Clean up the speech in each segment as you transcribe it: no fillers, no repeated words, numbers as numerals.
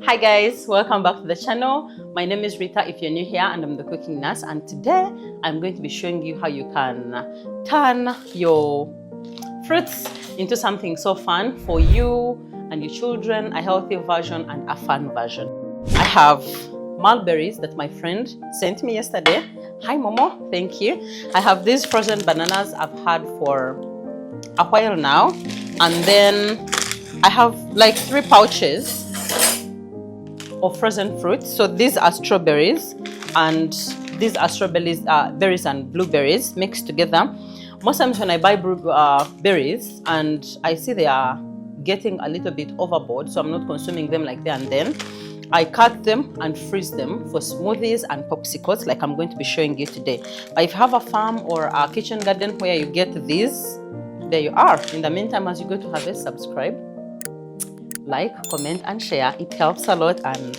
Hi guys, welcome back to the channel. My name is Rita if you're new here, and I'm the cooking nurse, and today I'm going to be showing you how you can turn your fruits into something so fun for you and your children, a healthy version and a fun version. I have mulberries that my friend sent me yesterday. Hi Momo, thank you. I have these frozen bananas I've had for a while now, and then I have like 3 pouches of frozen fruits. So these are strawberries, and these are strawberries, berries and blueberries mixed together. Most times when I buy berries and I see they are getting a little bit overboard, so I'm not consuming them like there and then, I cut them and freeze them for smoothies and popsicles like I'm going to be showing you today. But if you have a farm or a kitchen garden where you get these, there you are. In the meantime, as you go to harvest, subscribe, like, comment and share. It helps a lot and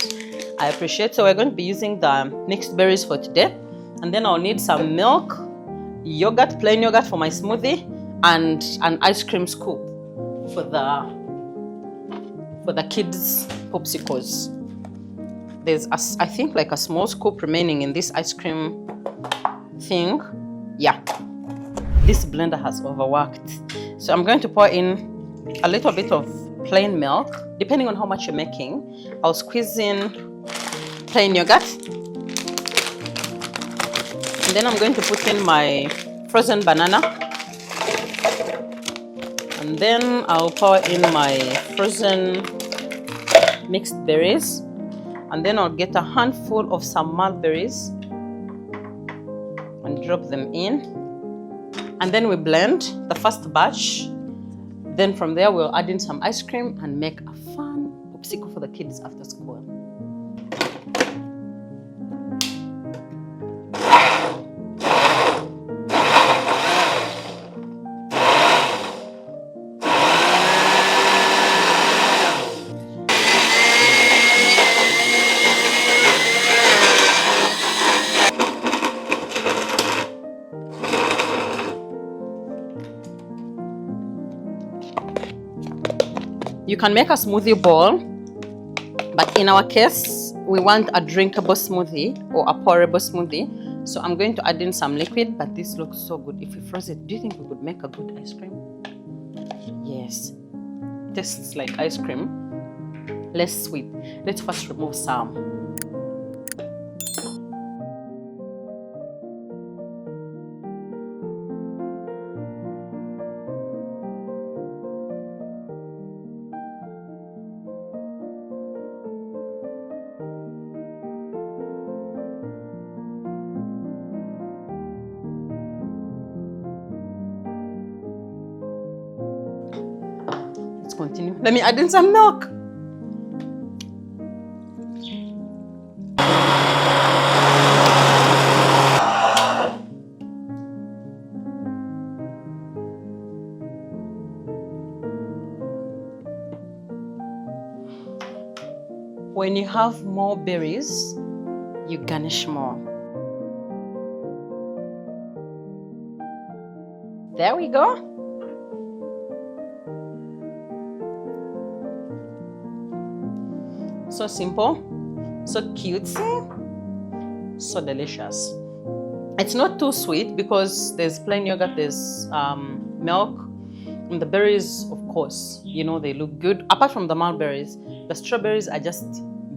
I appreciate. So we're going to be using the mixed berries for today, and then I'll need some milk, yogurt, plain yogurt for my smoothie, and an ice cream scoop for the kids popsicles. There's I think like a small scoop remaining in this ice cream thing. Yeah, this blender has overworked, so I'm going to pour in a little bit of plain milk. Depending on how much you're making, I'll squeeze in plain yogurt, and then I'm going to put in my frozen banana, and then I'll pour in my frozen mixed berries, and then I'll get a handful of some mulberries and drop them in, and then we blend the first batch. Then from there, we'll add in some ice cream and make a fun popsicle for the kids after school. You can make a smoothie bowl, but in our case, we want a drinkable smoothie or a pourable smoothie. So I'm going to add in some liquid, but this looks so good. If we froze it, do you think we could make a good ice cream? Yes, tastes like ice cream, less sweet. Let's first remove some. Continue. Let me add in some milk. When you have more berries, you garnish more. There we go. So simple, so cutesy, so delicious. It's not too sweet because there's plain yogurt, there's milk, and the berries, of course, you know, they look good. Apart from the mulberries, the strawberries are just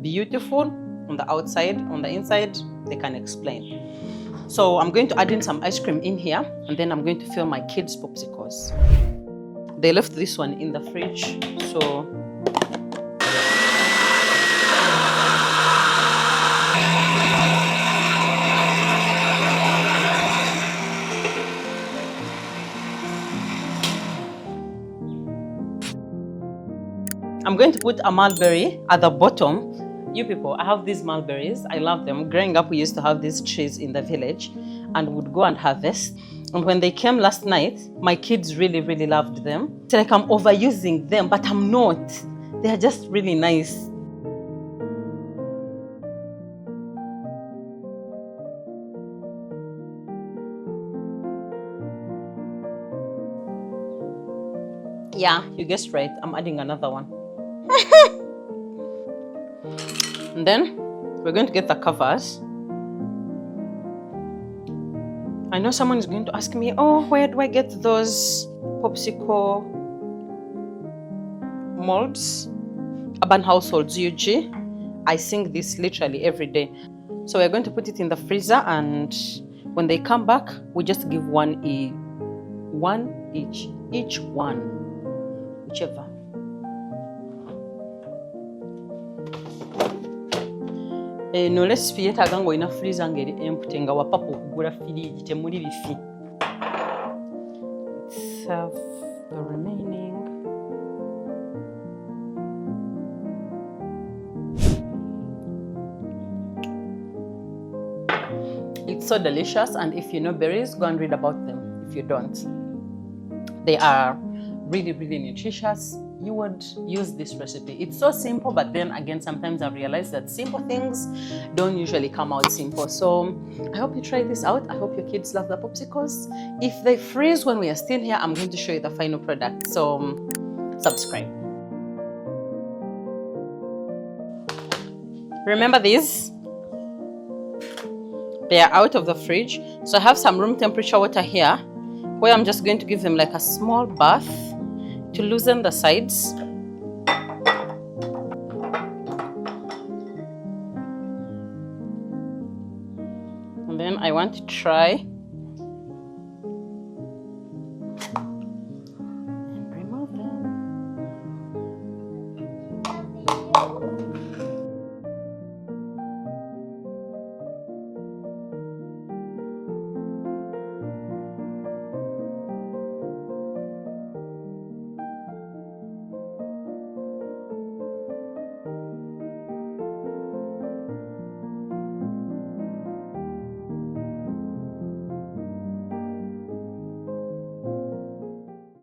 beautiful on the outside. On the inside, they can explain. So I'm going to add in some ice cream in here, and then I'm going to fill my kids' popsicles. They left this one in the fridge, so I'm going to put a mulberry at the bottom. You people, I have these mulberries. I love them. Growing up, we used to have these trees in the village and would go and harvest. And when they came last night, my kids really, really loved them. It's like I'm overusing them, but I'm not. They are just really nice. Yeah, you guessed right. I'm adding another one. And then we're going to get the covers. I know someone is going to ask me, oh, where do I get those popsicle molds? Urban households, UG. I sing this literally every day. So we're going to put it in the freezer, and when they come back, we just give one each one, whichever. No recipe yetaaga ng'olina freezer ng'eri empty nga wapapa okugula fridge temuli bifi. Serve the remaining. It's so delicious, and if you know berries, go and read about them. If you don't, they are really, really nutritious. You would use this recipe. It's so simple, but then again, sometimes I realize that simple things don't usually come out simple. So I hope you try this out. I hope your kids love the popsicles. If they freeze when we are still here, I'm going to show you the final product. So subscribe. Remember these? They are out of the fridge. So I have some room temperature water here, where I'm just going to give them like a small bath to loosen the sides. And then I want to try